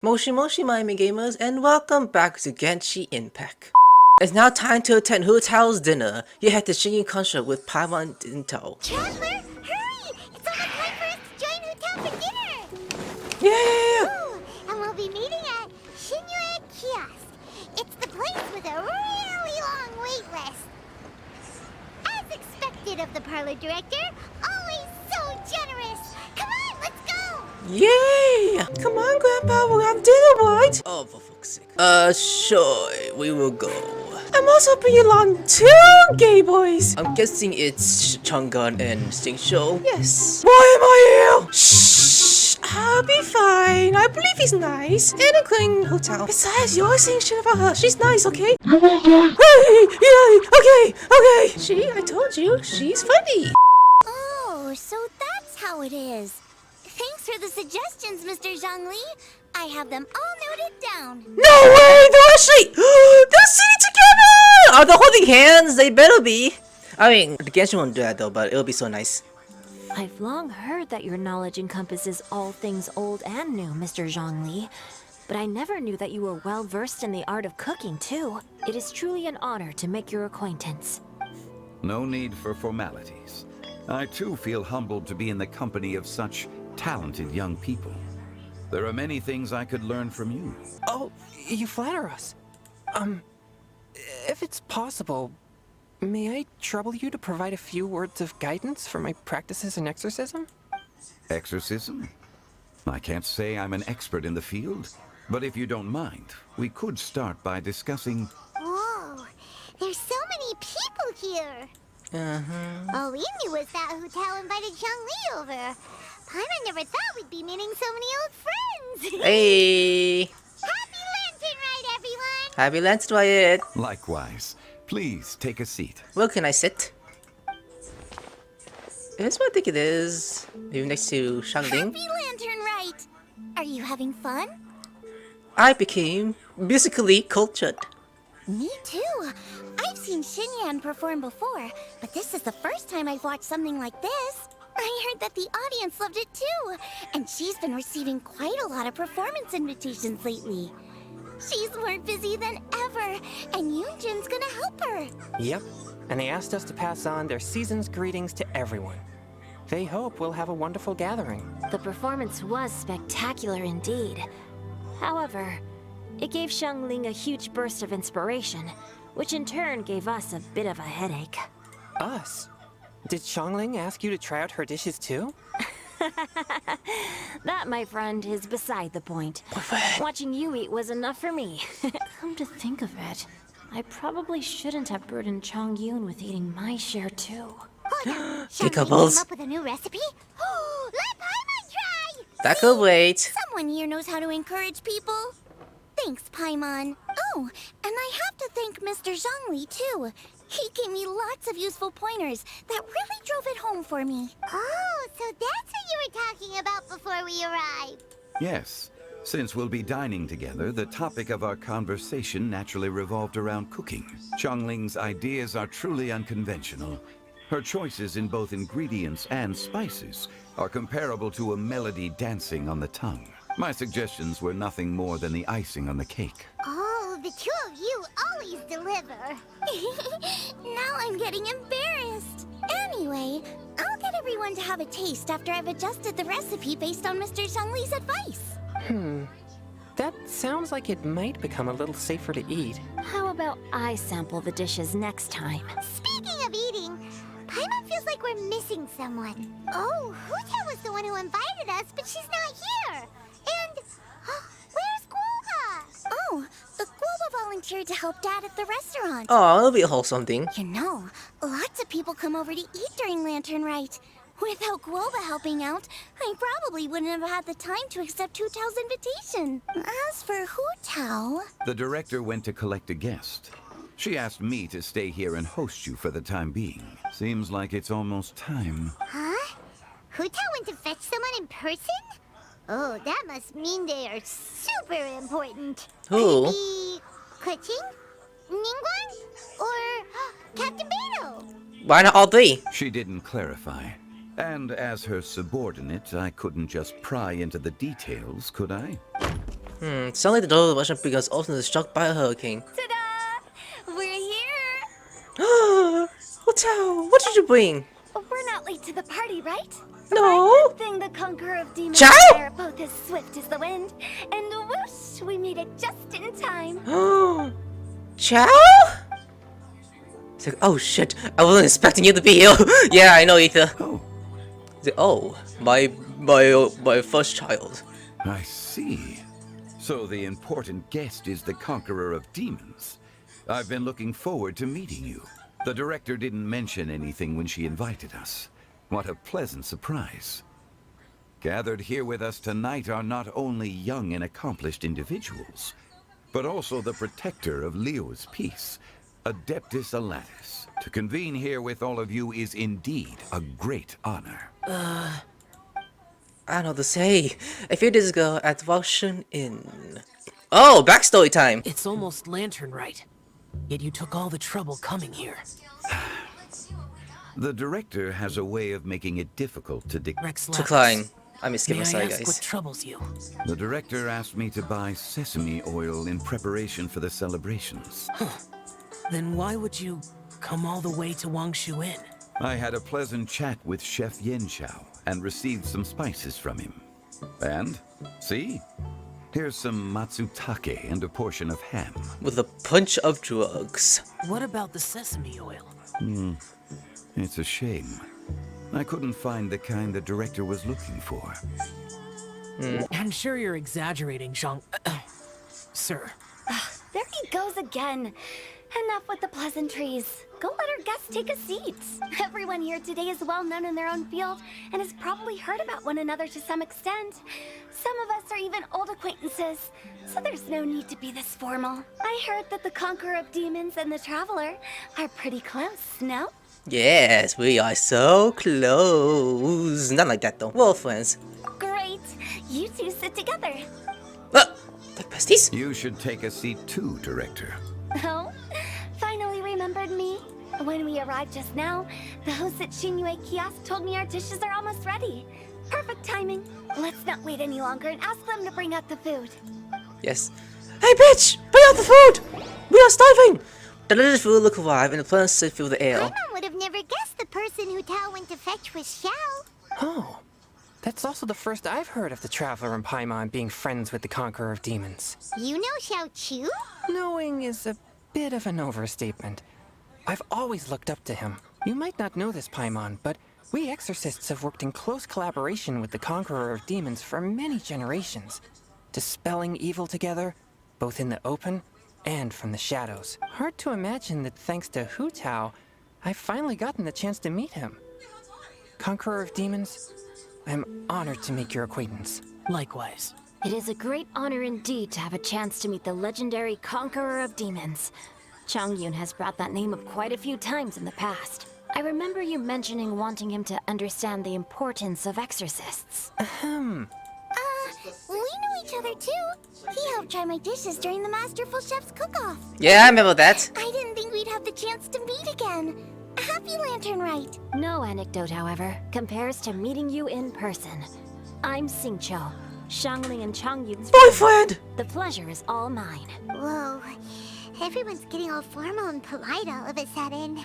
Moshi Moshi Miami Gamers, and welcome back to Genshin Impact. It's now time to attend Hu Tao's dinner. You have the xingqiu concert with paimon in tow. Traveler, hurry! It's almost time for us to join Hu Tao for dinner! Yeah! Ooh, and we'll be meeting at Liyue kiosk. It's the place with a really long wait list. As expected of the parlor director, always so generous. Come on, let's go! Yay! Come on, Grandpa, we'll have dinner, right? Oh, for fuck's sake. Sure, we will go. I'm also bringing along two gay boys. I'm guessing it's chongyun and xingqiu. Yes. Why am I here? Shh! I'll be fine. I believe he's nice. And a clean hotel. Besides, you're saying shit about her. She's nice, okay? Hey! Yeah! Okay! See, I told you. She's funny. Oh, so that's how it is. Thanks for the suggestions, Mr. Zhongli. I have them all noted down. No way! They're actually... they're sitting together! Are they holding hands? They better be. I mean, the Genshin won't do that though, but it'll be so nice. I've long heard that your knowledge encompasses all things old and new, Mr. Zhongli. But I never knew that you were well versed in the art of cooking, too. It is truly an honor to make your acquaintance. No need for formalities. I too feel humbled to be in the company of such talented young people. There are many things I could learn from you. Oh, you flatter us. If it's possible, may I trouble you to provide a few words of guidance for my practices in exorcism? Exorcism? I can't say I'm an expert in the field, but if you don't mind, we could start by discussing... Whoa, there's so many people here. All we knew was that Hu Tao invited Zhongli over. Paimon never thought we'd be meeting so many old friends. Hey! Happy Lantern Ride, everyone! Happy Lantern Riot! Likewise. Please take a seat. Where can I sit? That's what I think it is. Maybe next to xiangling. Happy Lantern Ride! Are you having fun? I became musically cultured. Me too. I've seen Xinyan perform before, but this is the first time I've watched something like this. I heard that the audience loved it too, and she's been receiving quite a lot of performance invitations lately. She's more busy than ever, and Yunjin's gonna help her. Yep, and they asked us to pass on their season's greetings to everyone. They hope we'll have a wonderful gathering. The performance was spectacular indeed. However, it gave Xiangling a huge burst of inspiration, which in turn gave us a bit of a headache. Us? Did Xiangling ask you to try out her dishes too? That, my friend, is beside the point. Watching you eat was enough for me. Come to think of it, I probably shouldn't have burdened Chongyun with eating my share too. Xiangling came up with a new recipe? Let Paimon try! That could wait. Someone here knows how to encourage people. Thanks, Paimon. Oh, and I have to thank Mr. Zhongli, too. He gave me lots of useful pointers that really drove it home for me. Oh, so that's what you were talking about before we arrived. Yes. Since we'll be dining together, the topic of our conversation naturally revolved around cooking. Xiangling's ideas are truly unconventional. Her choices in both ingredients and spices are comparable to a melody dancing on the tongue. My suggestions were nothing more than the icing on the cake. Oh, the two of you always deliver. Now I'm getting embarrassed. Anyway, I'll get everyone to have a taste after I've adjusted the recipe based on Mr. Zhongli's advice. That sounds like it might become a little safer to eat. How about I sample the dishes next time? Speaking of eating, Paimon feels like we're missing someone. Oh, Hu Tao was the one who invited us, but she's not here. And where's Guoba? Oh, Guoba volunteered to help Dad at the restaurant. Oh, it'll be a wholesome thing. You know, lots of people come over to eat during Lantern Rite. Without Guoba helping out, I probably wouldn't have had the time to accept Hu Tao's invitation. As for Hu Tao... The director went to collect a guest. She asked me to stay here and host you for the time being. Seems like it's almost time. Huh? Hu Tao went to fetch someone in person? Oh, that must mean they are super important. Who? Could be Kuching, Ningguang, or Captain Beto. Why not all three? She didn't clarify. And as her subordinate, I couldn't just pry into the details, could I? Sound like the door wasn't because Olsen is struck by a hurricane. Ta-da! We're here! Hu Tao, what did you bring? We're not late to the party, right? No. Good thing the conqueror of demons Chow? are both as swift as the wind. And whoosh, we made it just in time. Chow? It's like, oh shit, I wasn't expecting you to be here. Yeah, I know, Aether. Oh, Oh, my first child. I see. So the important guest is the conqueror of demons. I've been looking forward to meeting you. The director didn't mention anything when she invited us. What a pleasant surprise. Gathered here with us tonight are not only young and accomplished individuals, but also the protector of Liyue's peace, Adeptus Alatus. To convene here with all of you is indeed a great honor. I don't know what to say. I feel this girl at Valshan Inn. Oh, backstory time. It's almost lantern right. Yet you took all the trouble coming here. The director has a way of making it difficult to Rex Lapis, Decline. I skipped may my I side, ask guys. what troubles you? The director asked me to buy sesame oil in preparation for the celebrations. Then why would you come all the way to Wangshu Inn? I had a pleasant chat with Chef Yanxiao and received some spices from him. And, see? Here's some matsutake and a portion of ham. With a punch of drugs. What about the sesame oil? It's a shame. I couldn't find the kind the director was looking for. I'm sure you're exaggerating, Sir. There he goes again. Enough with the pleasantries. Go let our guests take a seat. Everyone here today is well known in their own field and has probably heard about one another to some extent. Some of us are even old acquaintances, so there's no need to be this formal. I heard that the conqueror of demons and the traveler are pretty close, no? Yes, we are so close. Not like that though. We're all friends. Great. You two sit together. Like besties? You should take a seat too, director. Oh, finally remembered me. When we arrived just now, the host at Xingqiu kiosk told me our dishes are almost ready. Perfect timing. Let's not wait any longer and ask them to bring out the food. Yes. Hey bitch! Bring out the food! We are starving! The delicious food look arrive and the plants sit fill the air. Paimon would have never guessed the person Hu Tao went to fetch was Xiao. Oh, that's also the first I've heard of the Traveler and Paimon being friends with the Conqueror of Demons. You know Xiao Chu? Knowing is a bit of an overstatement. I've always looked up to him. You might not know this, Paimon, but we exorcists have worked in close collaboration with the Conqueror of Demons for many generations, dispelling evil together, both in the open and from the shadows. Hard to imagine that thanks to Hu Tao, I've finally gotten the chance to meet him. Conqueror of Demons, I'm honored to make your acquaintance. Likewise. It is a great honor indeed to have a chance to meet the legendary Conqueror of Demons. Chongyun has brought that name up quite a few times in the past. I remember you mentioning wanting him to understand the importance of exorcists. We know each other too. He helped try my dishes during the Masterful Chef's cook-off. Yeah, I remember that. I didn't think we'd have the chance to meet again. Happy Lantern Rite. No anecdote, however, compares to meeting you in person. I'm xingqiu, xiangling and chongyun's Boyfriend! The pleasure is all mine. Whoa. Everyone's getting all formal and polite all of a sudden.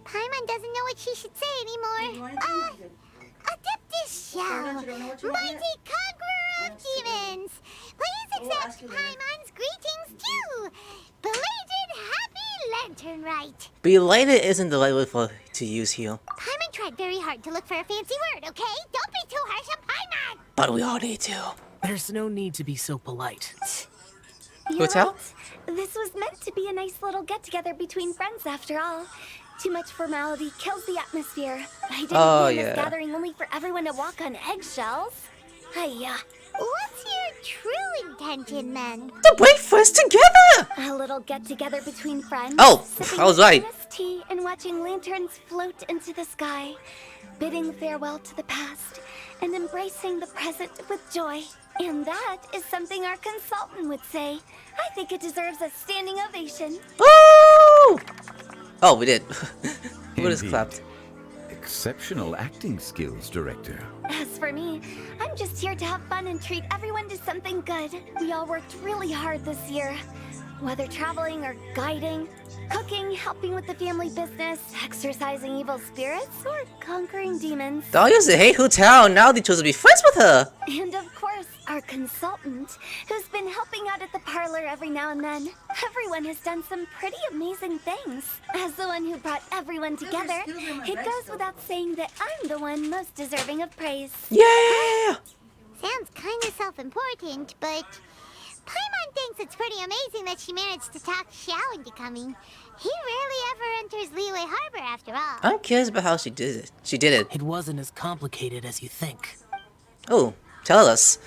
Paimon doesn't know what she should say anymore. Adeptus Xiao, mighty conqueror of demons. Please accept Paimon's greetings too. Belated Happy Lantern Rite. Belated isn't the right word to use here. Paimon tried very hard to look for a fancy word, okay? Don't be too harsh on Paimon. But we all need to. There's no need to be so polite. You're Hu Tao? right. This was meant to be a nice little get-together between friends, after all. Too much formality kills the atmosphere. I didn't plan this gathering only for everyone to walk on eggshells. Hiya. What's your true intention, then? To break friends together! A little get-together between friends. Oh, sipping I was right. honest tea and watching lanterns float into the sky, bidding farewell to the past and embracing the present with joy. And that is something our consultant would say. I think it deserves a standing ovation. Woo! Oh, we did. We just Indeed. clapped. Exceptional acting skills, Director. As for me, I'm just here to have fun and treat everyone to something good. We all worked really hard this year. Whether traveling or guiding, cooking, helping with the family business, exercising evil spirits, or conquering demons. They all used to hate Hu Tao, now they chose to be friends with her. And of course, our consultant, who's been helping out at the parlor every now and then. Everyone has done some pretty amazing things. As the one who brought everyone together, it goes without saying that I'm the one most deserving of praise. Yeah! Sounds kind of self-important, but Paimon thinks it's pretty amazing that she managed to talk Xiao into coming. He rarely ever enters Liyue Harbor after all. I'm curious about how she did it. She did it. It wasn't as complicated as you think. Oh, tell us.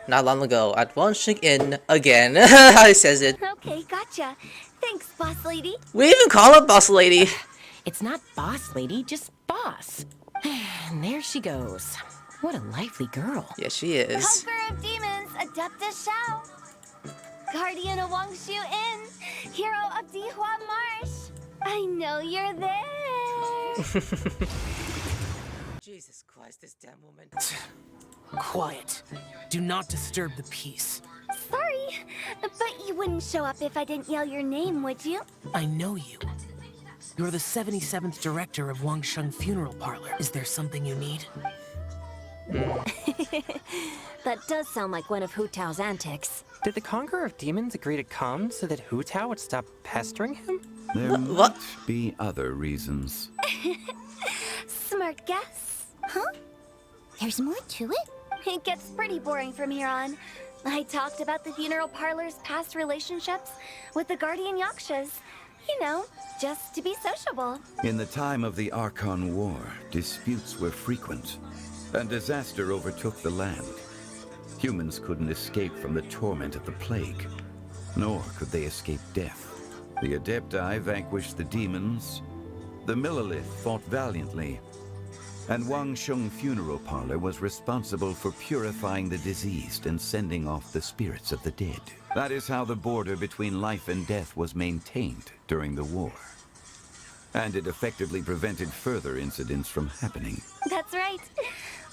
Not long ago at Genshin Inn again. How he says it. Okay, gotcha. Thanks, boss lady. We even call her boss lady. It's not boss lady, just boss. And there she goes. What a lively girl. Yeah, she is. Conqueror of demons, Adeptus Xiao. Guardian of Wangshu Inn, hero of Dihua Marsh. I know you're there. Jesus Christ, this damn woman. Quiet. Do not disturb the peace. Sorry, but you wouldn't show up if I didn't yell your name, would you? I know you. You're the 77th director of Wangsheng Funeral Parlor. Is there something you need? That does sound like one of Hu Tao's antics. Did the Conqueror of Demons agree to come so that Hu Tao would stop pestering him? There What? might be other reasons. Smart guess. Huh? There's more to it? It gets pretty boring from here on. I talked about the funeral parlor's past relationships with the guardian yakshas. You know, just to be sociable. In the time of the Archon War, disputes were frequent, and disaster overtook the land. Humans couldn't escape from the torment of the plague, nor could they escape death. The Adepti vanquished the demons, the Millelith fought valiantly, and Wangsheng Funeral Parlor was responsible for purifying the diseased and sending off the spirits of the dead. That is how the border between life and death was maintained during the war. And it effectively prevented further incidents from happening. That's right.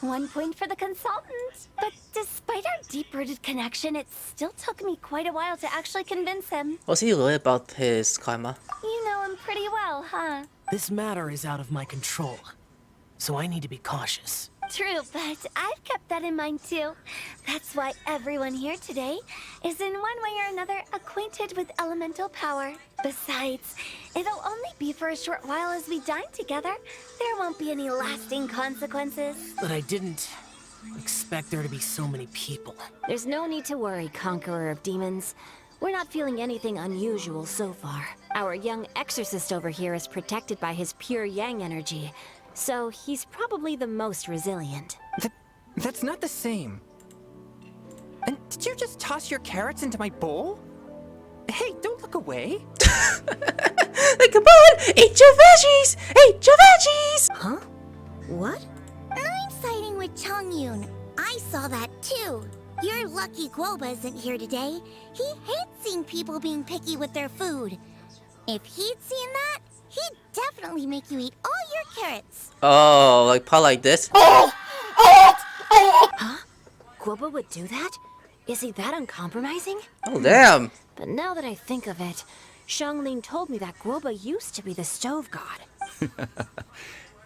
1 point for the consultant. But despite our deep-rooted connection, it still took me quite a while to actually convince him. Was he loyal about his karma? You know him pretty well, huh? This matter is out of my control, so I need to be cautious. True, but I've kept that in mind too. That's why everyone here today is in one way or another acquainted with elemental power. Besides, it'll only be for a short while as we dine together. There won't be any lasting consequences. But I didn't expect there to be so many people. There's no need to worry, Conqueror of Demons. We're not feeling anything unusual so far. Our young exorcist over here is protected by his pure yang energy, so he's probably the most resilient. That's not the same. And did you just toss your carrots into my bowl? Hey, don't look away. Hey, come on! Eat your veggies! Eat your veggies! Huh? What? I'm siding with Chongyun. I saw that too. You're lucky Guoba isn't here today. He hates seeing people being picky with their food. If he'd seen that, he'd definitely make you eat all your carrots. Oh, like part like this? Huh? Guoba would do that? Is he that uncompromising? Oh, damn. But now that I think of it, Xiangling told me that Guoba used to be the stove god.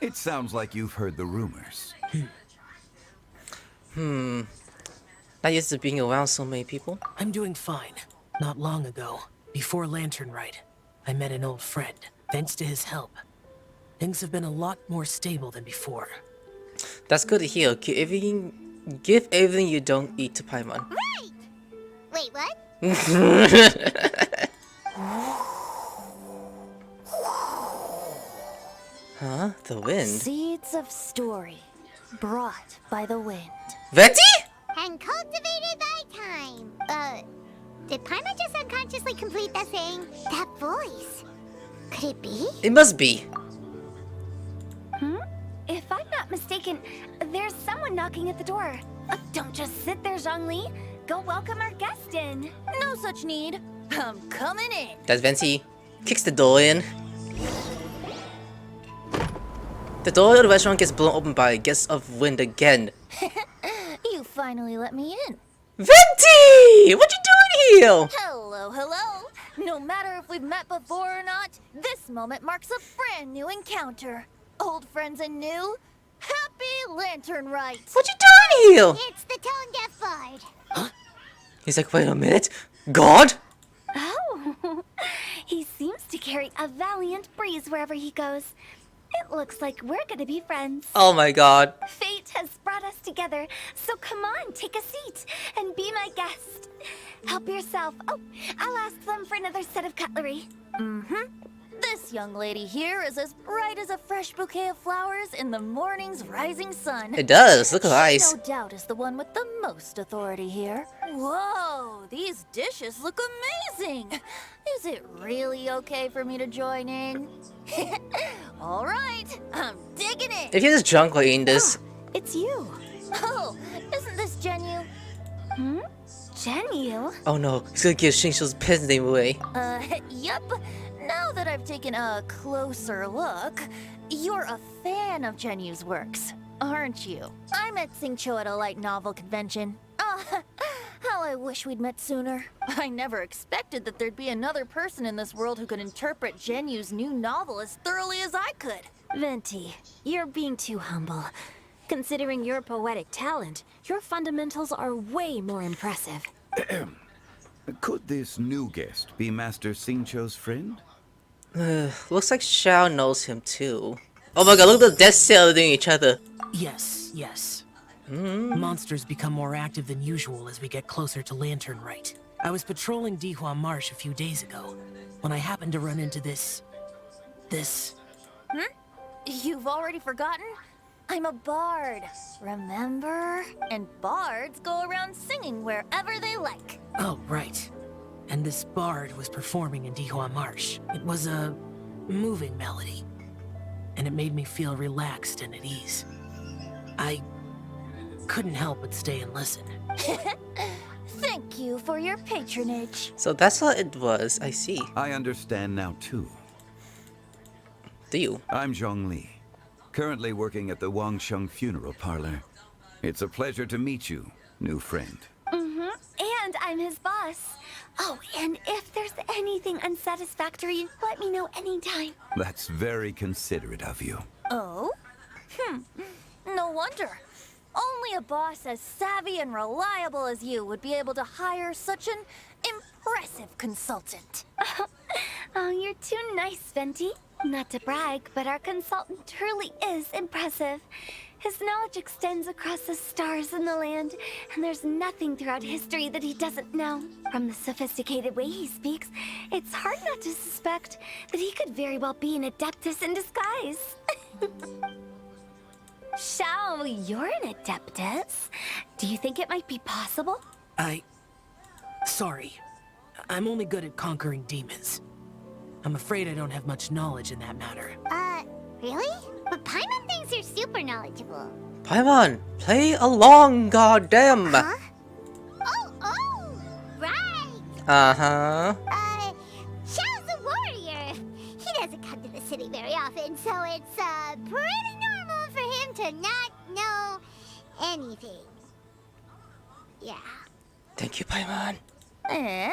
It sounds like you've heard the rumors. Not used to being around so many people. I'm doing fine. Not long ago, before Lantern Rite, I met an old friend. Thanks to his help, things have been a lot more stable than before. That's good to hear. Give everything you don't eat to Paimon. Right! Wait, what? Huh? The wind? Seeds of story, brought by the wind. Venti? And cultivated by time. Did Paimon just unconsciously complete that saying? That voice. Could it be? It must be. If I'm not mistaken, there's someone knocking at the door. Don't just sit there, Zhongli. Go welcome our guest in. No such need. I'm coming in. That's Venti. Kicks the door in. The door of the restaurant gets blown open by a gust of wind again. You finally let me in. Venti! What you doing here? Hello, hello. No matter if we've met before or not, this moment marks a brand new encounter. Old friends and new. Happy Lantern Rite. What you doing here? It's the tone-deaf bard. He's like, wait a minute. God? Oh, he seems to carry a valiant breeze wherever he goes. It looks like we're gonna be friends. Oh my god. Fate has brought us together, so come on, take a seat and be my guest. Help yourself. Oh, I'll ask them for another set of cutlery. This young lady here is as bright as a fresh bouquet of flowers in the morning's rising sun. It does. Look at her eyes. She no doubt is the one with the most authority here. Whoa, these dishes look amazing. Is it really okay for me to join in? All right, I'm digging it. If you're just drunk while eating this. It's you. Oh, isn't this Genu? Genu? Oh no, he's gonna give xingqiu's pen name away. Yup. Now that I've taken a closer look, you're a fan of Genu's works, aren't you? I met xingqiu at a light novel convention. How I wish we'd met sooner. I never expected that there'd be another person in this world who could interpret Genu's new novel as thoroughly as I could. Venti, you're being too humble. Considering your poetic talent, your fundamentals are way more impressive. Could this new guest be Master Xingqiu's friend? Looks like Xiao knows him too. Oh my god, look at the death cell doing each other. Yes. Monsters become more active than usual as we get closer to Lantern Rite. I was patrolling Dihua Marsh a few days ago when I happened to run into this. You've already forgotten? I'm a bard, remember? And bards go around singing wherever they like. Oh, right. And this bard was performing in Dihua Marsh. It was a moving melody, and it made me feel relaxed and at ease. I couldn't help but stay and listen. Thank you for your patronage. So that's what it was, I see. I understand now too. Do you? I'm Zhongli, currently working at the Wangsheng Funeral Parlor. It's a pleasure to meet you, new friend. And I'm his boss. Oh, and if there's anything unsatisfactory, let me know anytime. That's very considerate of you. Oh? No wonder. Only a boss as savvy and reliable as you would be able to hire such an impressive consultant. Oh, you're too nice, Venti. Not to brag, but our consultant truly is impressive. His knowledge extends across the stars and the land, and there's nothing throughout history that he doesn't know. From the sophisticated way he speaks, it's hard not to suspect that he could very well be an adeptus in disguise. Xiao, you're an adeptus. Do you think it might be possible? Sorry. I'm only good at conquering demons. I'm afraid I don't have much knowledge in that matter. Really? But Paimon thinks you're super knowledgeable. Paimon, play along, goddamn. Huh? Oh, right. Uh-huh. Xiao's a warrior. He doesn't come to the city very often, so it's, pretty normal for him to not know anything. Yeah. Thank you, Paimon. Eh?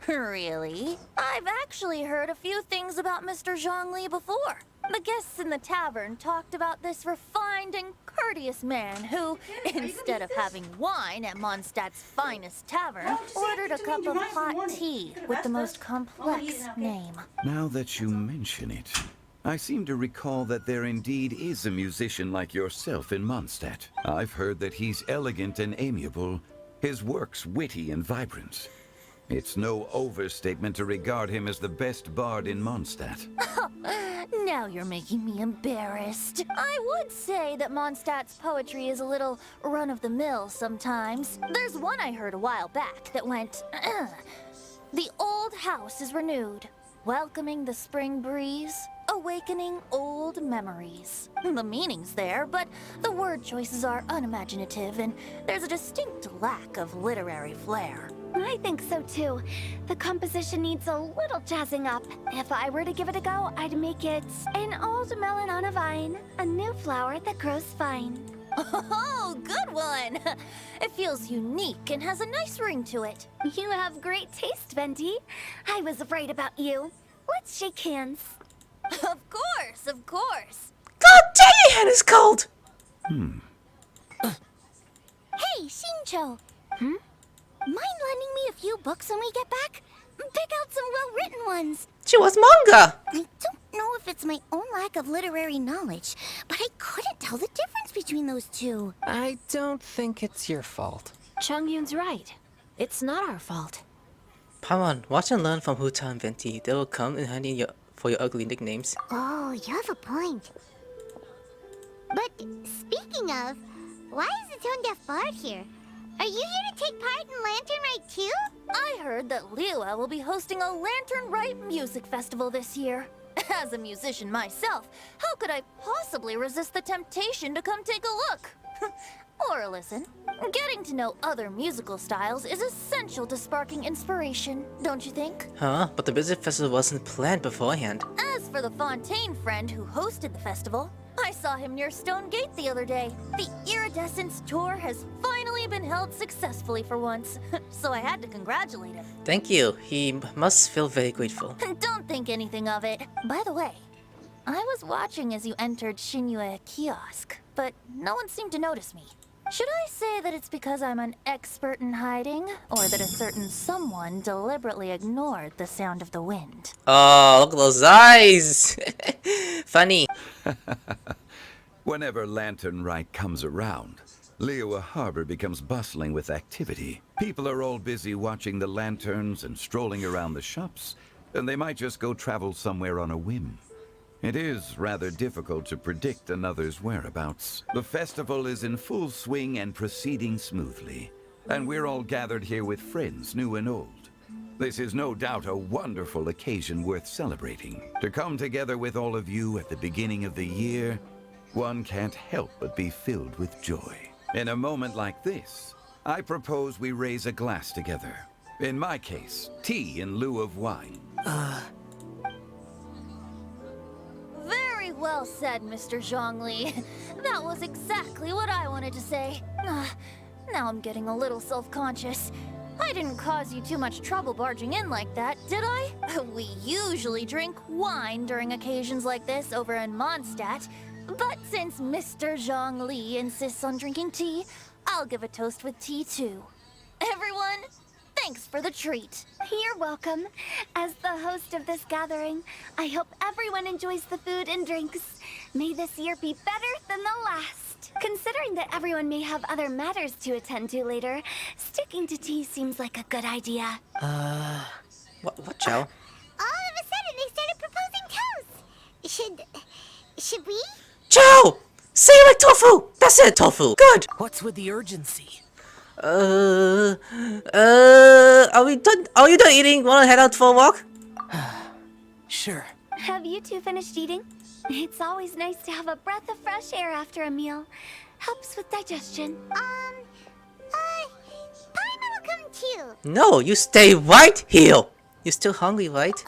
Really? I've actually heard a few things about Mr. Zhongli before. The guests in the tavern talked about this refined and courteous man who, instead of having wine at Mondstadt's finest tavern, ordered a cup of hot tea with the most complex name. Now that you mention it, I seem to recall that there indeed is a musician like yourself in Mondstadt. I've heard that he's elegant and amiable, his works witty and vibrant. It's no overstatement to regard him as the best bard in Mondstadt. Now you're making me embarrassed. I would say that Mondstadt's poetry is a little run-of-the-mill sometimes. There's one I heard a while back that went, The old house is renewed, welcoming the spring breeze, awakening old memories. The meaning's there, but the word choices are unimaginative, and there's a distinct lack of literary flair. I think so too. The composition needs a little jazzing up. If I were to give it a go, I'd make it an old melon on a vine, a new flower that grows fine. Oh, good one! It feels unique and has a nice ring to it. You have great taste, Venti. I was right about you. Let's shake hands. Of course, of course. God dang, your hand is cold! Hey, xingqiu. Mind lending me a few books when we get back? Pick out some well-written ones. She was manga! I don't know if it's my own lack of literary knowledge, but I couldn't tell the difference between those two. I don't think it's your fault. Chongyun's right. It's not our fault. Paimon, watch and learn from Hu Tao and Venti. They will come in handy for your ugly nicknames. Oh, you have a point. But speaking of, why is the tone-deaf bard here? Are you here to take part in Lantern Rite too? I heard that Liyue will be hosting a Lantern Rite music festival this year. As a musician myself, how could I possibly resist the temptation to come take a look? Or listen. Getting to know other musical styles is essential to sparking inspiration, don't you think? Huh? But the music festival wasn't planned beforehand. As for the Fontaine friend who hosted the festival, I saw him near Stone Gate the other day. The Iridescence tour has finally been held successfully for once, so I had to congratulate him. Thank you. He must feel very grateful. Don't think anything of it. By the way, I was watching as you entered Liyue kiosk, but no one seemed to notice me. Should I say that it's because I'm an expert in hiding, or that a certain someone deliberately ignored the sound of the wind? Oh, look at those eyes! Funny. Whenever Lantern Rite comes around, Liyue Harbor becomes bustling with activity. People are all busy watching the lanterns and strolling around the shops, and they might just go travel somewhere on a whim. It is rather difficult to predict another's whereabouts. The festival is in full swing and proceeding smoothly, and we're all gathered here with friends, new and old. This is no doubt a wonderful occasion worth celebrating. To come together with all of you at the beginning of the year, one can't help but be filled with joy. In a moment like this, I propose we raise a glass together. In my case, tea in lieu of wine. Very well said, Mr. Zhongli. That was exactly what I wanted to say. Now I'm getting a little self-conscious. I didn't cause you too much trouble barging in like that, did I? We usually drink wine during occasions like this over in Mondstadt, but since Mr. Zhongli insists on drinking tea, I'll give a toast with tea too. Everyone, thanks for the treat. You're welcome. As the host of this gathering, I hope everyone enjoys the food and drinks. May this year be better than the last. Considering that everyone may have other matters to attend to later, sticking to tea seems like a good idea. What, Chow? All of a sudden, they started proposing toast. Should we? Chow! Say it like tofu! That's it, tofu! Good! What's with the urgency? Are we done? Are you done eating? Wanna head out for a walk? Sure. Have you two finished eating? It's always nice to have a breath of fresh air after a meal. Helps with digestion. Paimon will come too. No, you stay right here! You're still hungry, right?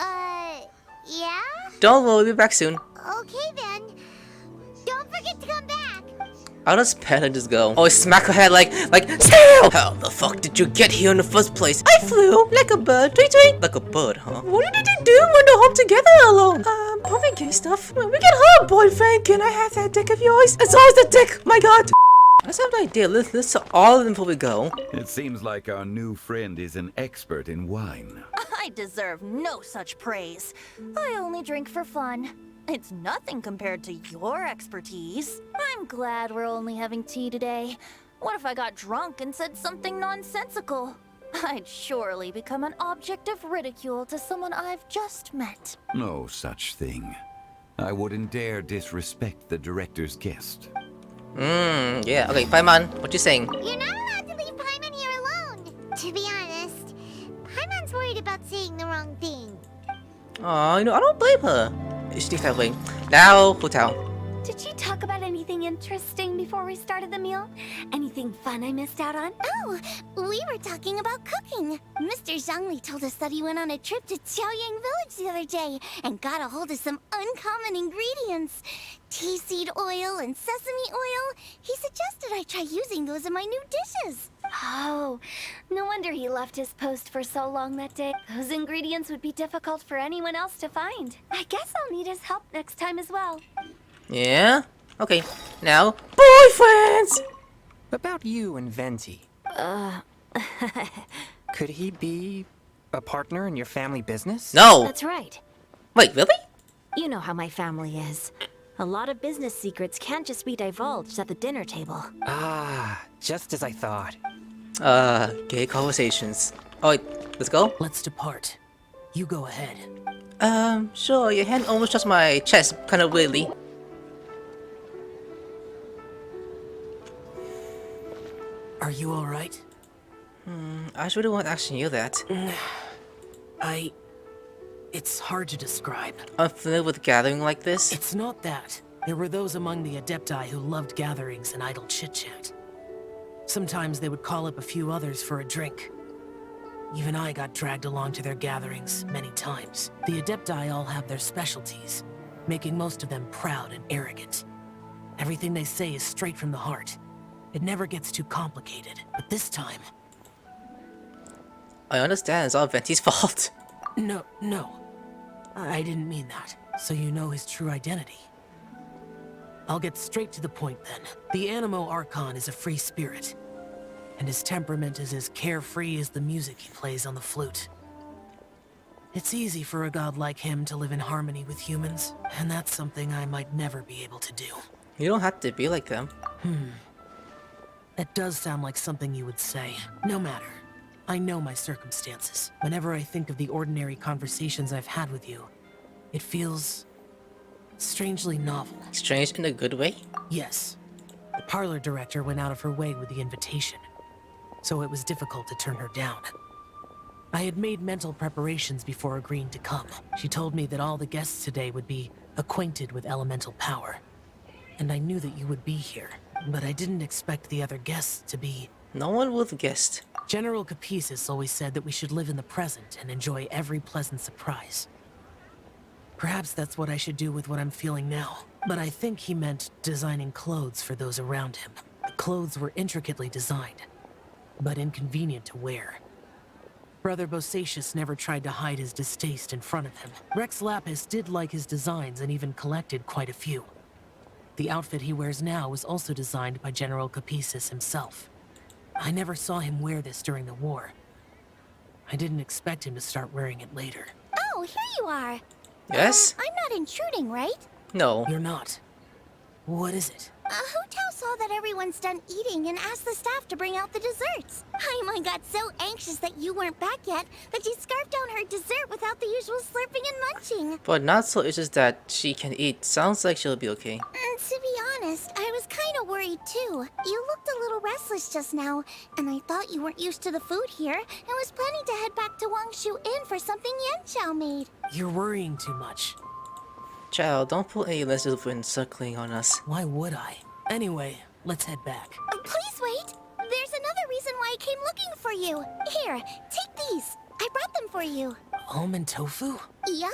Yeah? Don't worry, we'll be back soon. Okay then. Don't forget to come back. I'll just pet and just go. Always smack her head like, still! How the fuck did you get here in the first place? I flew like a bird. Tweet tweet. Like a bird, huh? What did you do when the home together alone? Probably gay stuff. When we get home, boyfriend, can I have that dick of yours? It's always the dick, my god! Let's have an idea. Let's listen to all of them before we go. It seems like our new friend is an expert in wine. I deserve no such praise. I only drink for fun. It's nothing compared to your expertise. I'm glad we're only having tea today. What if I got drunk and said something nonsensical? I'd surely become an object of ridicule to someone I've just met. No such thing. I wouldn't dare disrespect the director's guest. Yeah. Okay, Paimon, what you saying? You're not allowed to leave Paimon here alone. To be honest, Paimon's worried about saying the wrong thing. Aw, I don't blame her. She thinks that way. Now, Hu Tao. Did you talk about anything interesting before we started the meal? Anything fun I missed out on? Oh, we were talking about cooking. Mr. Zhongli told us that he went on a trip to Xiaoyang Village the other day and got a hold of some uncommon ingredients. Tea seed oil and sesame oil. He suggested I try using those in my new dishes. Oh, no wonder he left his post for so long that day. Those ingredients would be difficult for anyone else to find. I guess I'll need his help next time as well. Yeah? Okay. Now, boyfriends! About you and Venti. Could he be a partner in your family business? No! That's right. Wait, really? You know how my family is. A lot of business secrets can't just be divulged at the dinner table. Ah, just as I thought. Gay conversations. Oh, wait, let's go? Let's depart. You go ahead. Sure, your hand almost touched my chest, kind of weirdly. Are you alright? I really want asking you that. It's hard to describe. Unfamiliar with gathering like this? It's not that. There were those among the Adepti who loved gatherings and idle chit-chat. Sometimes they would call up a few others for a drink. Even I got dragged along to their gatherings many times. The Adepti all have their specialties, making most of them proud and arrogant. Everything they say is straight from the heart. It never gets too complicated, but this time... I understand, it's all Venti's fault. No. I didn't mean that. So you know his true identity. I'll get straight to the point then. The Animo Archon is a free spirit, and his temperament is as carefree as the music he plays on the flute. It's easy for a god like him to live in harmony with humans, and that's something I might never be able to do. You don't have to be like them. That does sound like something you would say. No matter. I know my circumstances. Whenever I think of the ordinary conversations I've had with you, it feels... strangely novel. Strange in a good way? Yes. The parlor director went out of her way with the invitation, so it was difficult to turn her down. I had made mental preparations before agreeing to come. She told me that all the guests today would be acquainted with elemental power, and I knew that you would be here, but I didn't expect the other guests to be... No one would have guessed. General Capisis always said that we should live in the present and enjoy every pleasant surprise. Perhaps that's what I should do with what I'm feeling now. But I think he meant designing clothes for those around him. The clothes were intricately designed, but inconvenient to wear. Brother Bosacius never tried to hide his distaste in front of him. Rex Lapis did like his designs and even collected quite a few. The outfit he wears now was also designed by General Capisis himself. I never saw him wear this during the war. I didn't expect him to start wearing it later. Oh, here you are. Yes? I'm not intruding, right? No. You're not. What is it? Hu Tao saw that everyone's done eating and asked the staff to bring out the desserts. Paimon got so anxious that you weren't back yet that she scarfed down her dessert without the usual slurping and munching. But not so it's just that she can eat. Sounds like she'll be okay. To be honest, I was kind of worried too. You looked a little restless just now, and I thought you weren't used to the food here and was planning to head back to Wangshu Inn for something Yanchao made. You're worrying too much. Child, don't put any lenses when suckling on us. Why would I? Anyway, let's head back. Please wait. There's another reason why I came looking for you. Here, take these. I brought them for you. Almond tofu? Yup.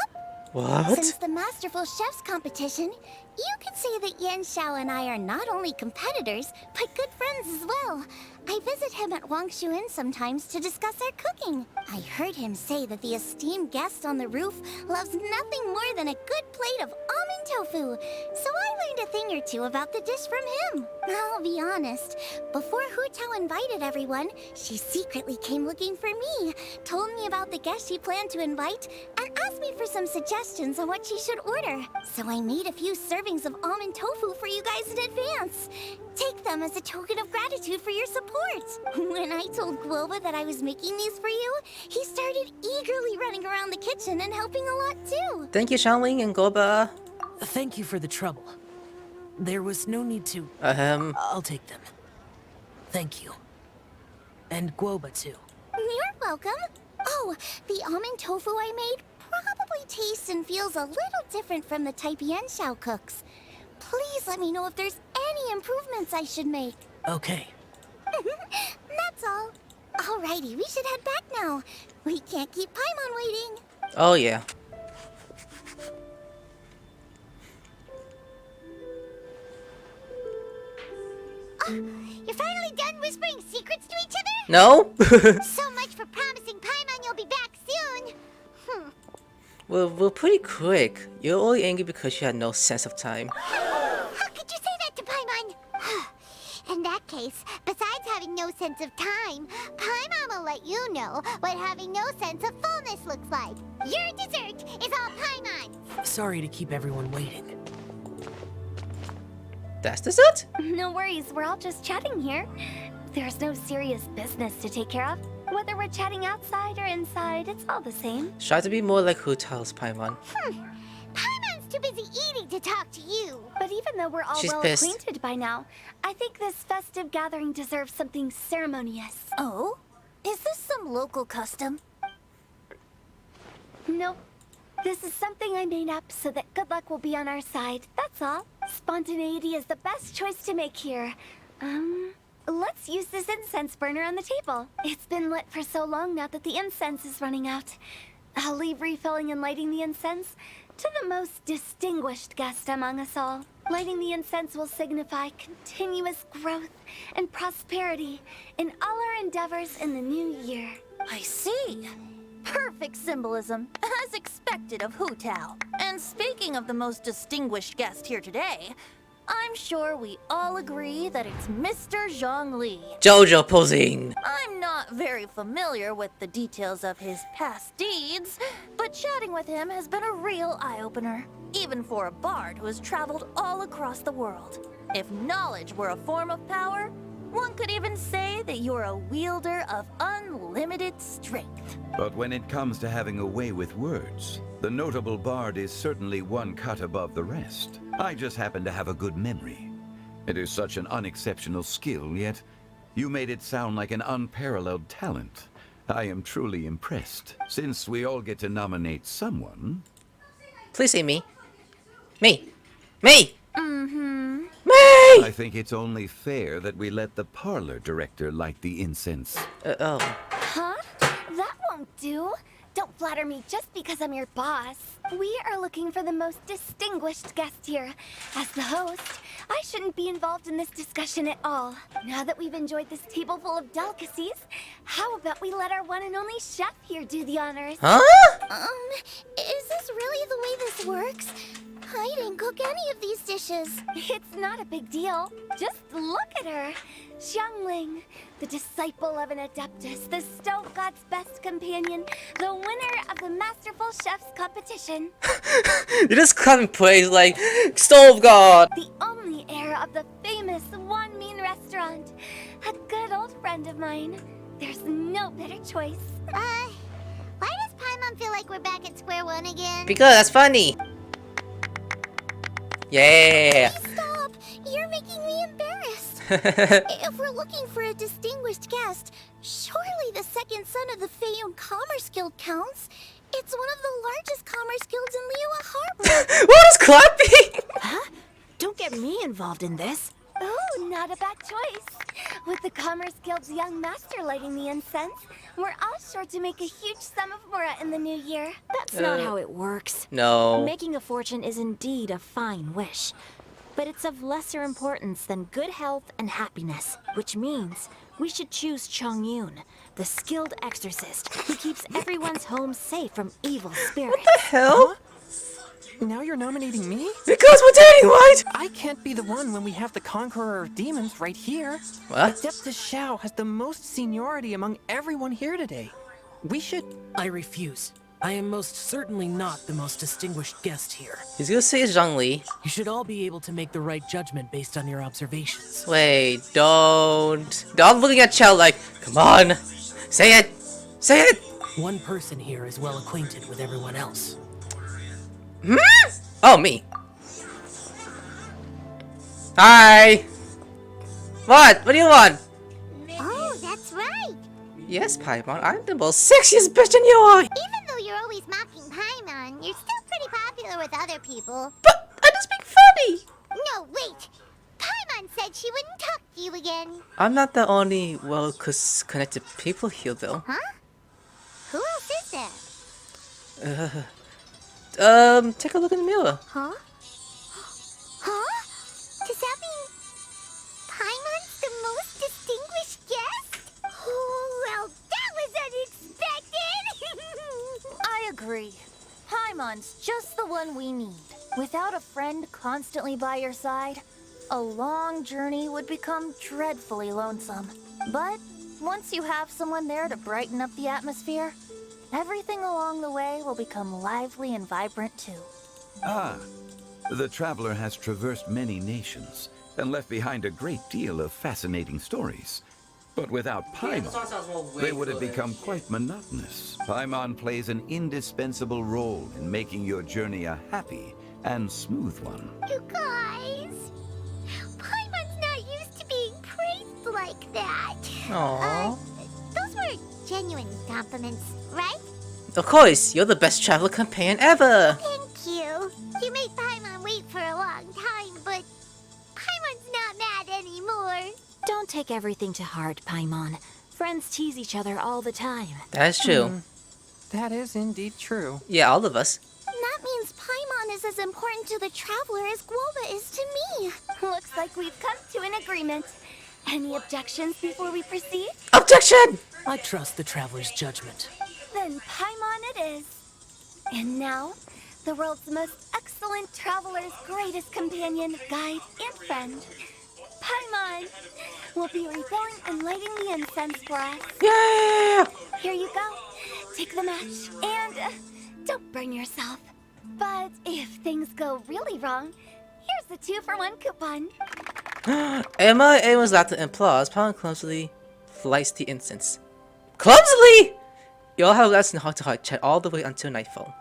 What? Since the Masterful Chef's competition, you could say that Yanchao and I are not only competitors, but good friends as well. I visit him at Wangshu Inn sometimes to discuss our cooking. I heard him say that the esteemed guest on the roof loves nothing more than a good plate of almond tofu, so I learned a thing or two about the dish from him. I'll be honest, before Hu Tao invited everyone, she secretly came looking for me, told me about the guests she planned to invite, and asked me for some suggestions on what she should order. So I made a few servings of almond tofu for you guys in advance. Take them as a token of gratitude for your support. When I told Guoba that I was making these for you, he started eagerly running around the kitchen and helping a lot too. Thank you, Xiangling and Goba. Thank you for the trouble. There was no need to... I'll take them. Thank you. And Guoba too. You're welcome. Oh, the almond tofu I made probably tastes and feels a little different from the type Yanchao cooks. Please let me know if there's any improvements I should make. Okay. That's all. Alrighty, we should head back now. We can't keep Paimon waiting. Oh yeah. You're finally done whispering secrets to each other? No? So much for promising Paimon you'll be back soon. We're pretty quick. You're only angry because you had no sense of time. How could you say that to Paimon? In that case, besides having no sense of time, Paimon will let you know what having no sense of fullness looks like. Your dessert is all Paimon. Sorry to keep everyone waiting. That's dessert? No worries, we're all just chatting here. There's no serious business to take care of. Whether we're chatting outside or inside, it's all the same. Try to be more like Hu Tao's Paimon. Paimon's too busy eating to talk to you. But even though we're all She's well pissed. acquainted by now, I think this festive gathering deserves something ceremonious. Oh? Is this some local custom? Nope. This is something I made up so that good luck will be on our side, that's all. Spontaneity is the best choice to make here. Let's use this incense burner on the table. It's been lit for so long now that the incense is running out. I'll leave refilling and lighting the incense to the most distinguished guest among us all. Lighting the incense will signify continuous growth and prosperity in all our endeavors in the new year. I see. Perfect symbolism, as expected of Hu Tao. And speaking of the most distinguished guest here today, I'm sure we all agree that it's Mr. Zhongli. Jojo posing. I'm not very familiar with the details of his past deeds, but chatting with him has been a real eye-opener, even for a bard who has traveled all across the world. If knowledge were a form of power, one could even say that you're a wielder of unlimited strength. But when it comes to having a way with words, the notable bard is certainly one cut above the rest. I just happen to have a good memory. It is such an unexceptional skill, yet you made it sound like an unparalleled talent. I am truly impressed. Since we all get to nominate someone... Please say me. Me. Me! Mm-hmm. Me! I think it's only fair that we let the parlor director light the incense. Oh. Huh? That won't do. Don't flatter me just because I'm your boss. We are looking for the most distinguished guest here. As the host, I shouldn't be involved in this discussion at all. Now that we've enjoyed this table full of delicacies, how about we let our one and only chef here do the honors? Huh? Is this really the way this works? I didn't cook any of these dishes. It's not a big deal. Just look at her. Xiangling, the disciple of an adeptus, the stove god's best companion, the winner of the Masterful Chef's competition. You just come and praise like Stove God. The only heir of the famous One Mean restaurant. A good old friend of mine. There's no better choice. Why does Paimon feel like we're back at square one again? Because that's funny. Yeah. Stop! You're making me embarrassed. If we're looking for a distinguished guest, surely the second son of the Feiyun Commerce Guild counts. It's one of the largest commerce guilds in Liyue Harbor. What is clapping? Huh? Don't get me involved in this. Oh, not a bad choice. With the Commerce Guild's young master lighting the incense, we're all sure to make a huge sum of mora in the new year. That's not how it works. No. Making a fortune is indeed a fine wish, but it's of lesser importance than good health and happiness, which means we should choose Chongyun, the skilled exorcist who keeps everyone's home safe from evil spirits. Hell? Now you're nominating me? Because we're dating, right? I can't be the one when we have the Conqueror of Demons right here. What? Adeptus Xiao has the most seniority among everyone here today. We should... I refuse. I am most certainly not the most distinguished guest here. He's gonna say Zhongli. You should all be able to make the right judgment based on your observations. Wait, don't. I'm looking at Chow like, come on. Say it. Say it. One person here is well acquainted with everyone else. Hmm? Oh, me. Hi. What? What do you want? Oh, that's right. Yes, Paimon. I'm the most sexiest bitch in UI. Even though you're always mocking Paimon, you're still pretty popular with other people. But I just speak funny. No, wait! Paimon said she wouldn't talk to you again. I'm not the only well-connected people here, though. Huh? Who else is there? Take a look in the mirror. Huh? Huh? Does that mean Paimon's the most distinguished guest? Oh, well, that was unexpected! I agree. Paimon's just the one we need. Without a friend constantly by your side, a long journey would become dreadfully lonesome. But once you have someone there to brighten up the atmosphere, everything along the way will become lively and vibrant too. Ah, the traveler has traversed many nations and left behind a great deal of fascinating stories. But without Paimon, they would have become quite monotonous. Paimon plays an indispensable role in making your journey a happy and smooth one. You guys, Paimon's not used to being praised like that. Aww. Those were genuine compliments, right? Of course, you're the best traveler companion ever. Thank you. You made Paimon wait for a long time, but Paimon's not mad anymore. Don't take everything to heart, Paimon. Friends tease each other all the time. That is true. That is indeed true. Yeah, all of us. That means Paimon is as important to the traveler as Guoba is to me. Looks like we've come to an agreement. Any objections before we proceed? Objection! I trust the traveler's judgment. Then Paimon it is. And now, the world's most excellent traveler's greatest companion, guide, and friend. Paimon will be refilling and lighting the incense for us. Yeah! Here you go. Take the match and don't burn yourself. But if things go really wrong, here's the 2-for-1 coupon. Emma was laughter and applause. Paimon clumsily lights the incense. Clumsily! You all have a lesson in heart-to-heart chat all the way until nightfall.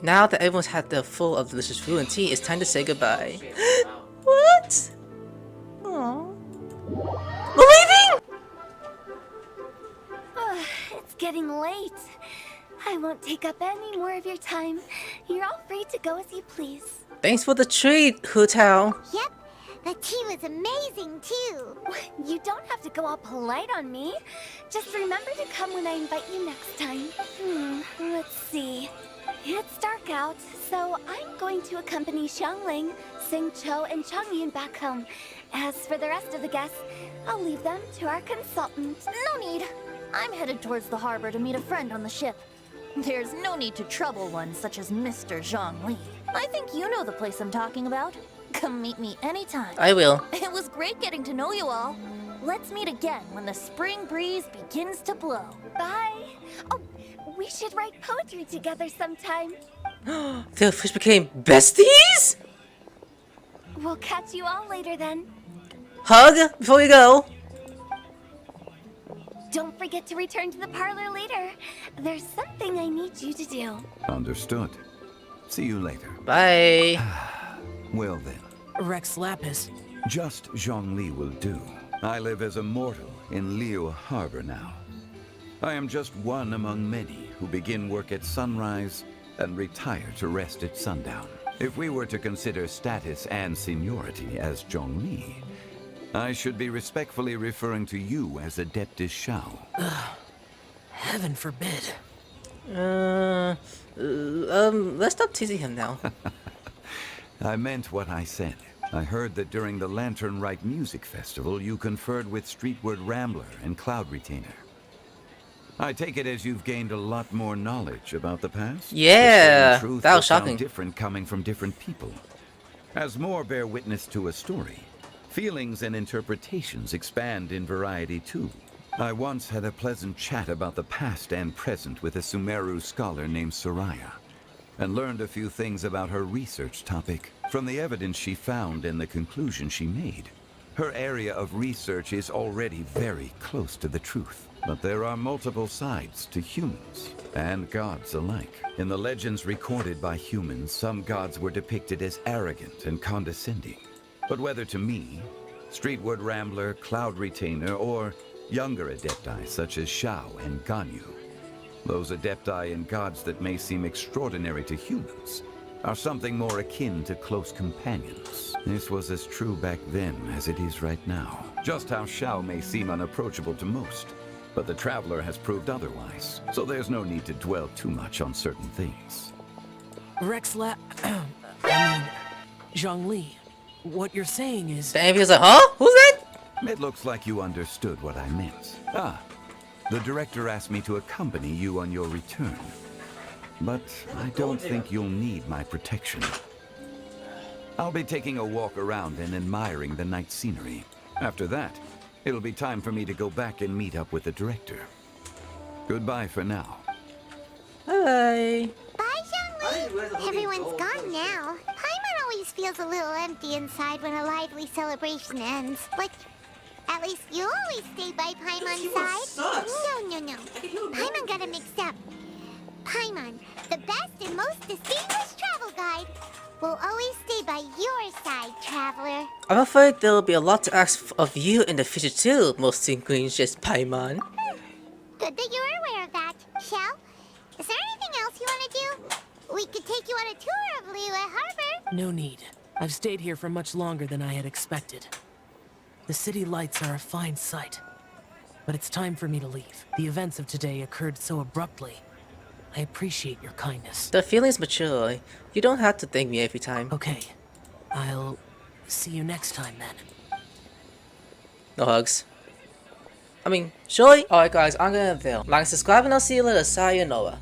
Now that everyone's had their full of delicious food and tea, it's time to say goodbye. What? Aww. We're leaving? It's getting late. I won't take up any more of your time. You're all free to go as you please. Thanks for the treat, Hu Tao. Yep, the tea was amazing too. You don't have to go all polite on me. Just remember to come when I invite you next time. Let's see. It's dark out, so I'm going to accompany Xiangling, xingqiu, and chongyun back home. As for the rest of the guests, I'll leave them to our consultant. No need. I'm headed towards the harbor to meet a friend on the ship. There's no need to trouble one such as Mr. Zhongli. I think you know the place I'm talking about. Come meet me anytime. I will. It was great getting to know you all. Let's meet again when the spring breeze begins to blow. Bye. Oh, we should write poetry together sometime. The fish became besties? We'll catch you all later then. Hug before we go. Don't forget to return to the parlor later. There's something I need you to do. Understood. See you later. Bye. Well then, Rex Lapis. just Zhongli will do. I live as a mortal in Liyue Harbor now. I am just one among many who begin work at sunrise and retire to rest at sundown. If we were to consider status and seniority as Zhongli, I should be respectfully referring to you as Adeptus Shao. Heaven forbid. Let's stop teasing him now. I meant what I said. I heard that during the Lantern Rite Music Festival, you conferred with Streetward Rambler and Cloud Retainer. I take it as you've gained a lot more knowledge about the past? Yeah, The truth that was will sound shocking. different coming from different people. As more bear witness to a story, feelings and interpretations expand in variety too. I once had a pleasant chat about the past and present with a Sumeru scholar named Soraya, and learned a few things about her research topic from the evidence she found and the conclusion she made. Her area of research is already very close to the truth, but there are multiple sides to humans and gods alike. In the legends recorded by humans, some gods were depicted as arrogant and condescending. But whether to me, Streetward Rambler, Cloud Retainer, or younger adepti such as Shao and Ganyu, those adepti and gods that may seem extraordinary to humans are something more akin to close companions. This was as true back then as it is right now. Just how Xiao may seem unapproachable to most, but the Traveler has proved otherwise, so there's no need to dwell too much on certain things. Zhongli, what you're saying is... The AMP's like, huh? Who's that? It looks like you understood what I meant. The director asked me to accompany you on your return. But I don't think you'll need my protection. I'll be taking a walk around and admiring the night scenery. After that, it'll be time for me to go back and meet up with the director. Goodbye for now. Bye. Bye, Xiangling. Everyone's gone now. Paimon always feels a little empty inside when a lively celebration ends. Like, at least you always stay by Paimon's side. No. Paimon got it mixed up. Paimon, the best and most distinguished travel guide, will always stay by your side, Traveler. I'm afraid there'll be a lot to ask of you in the future too, most distinguished Paimon. Good that you're aware of that. Shell, is there anything else you want to do? We could take you on a tour of Liyue Harbor. No need. I've stayed here for much longer than I had expected. The city lights are a fine sight. But it's time for me to leave. The events of today occurred so abruptly. I appreciate your kindness. The feeling's mature. You don't have to thank me every time. Okay. I'll see you next time then. No hugs. I mean, surely? Alright guys, I'm gonna film. Like and subscribe and I'll see you later. Sayonara.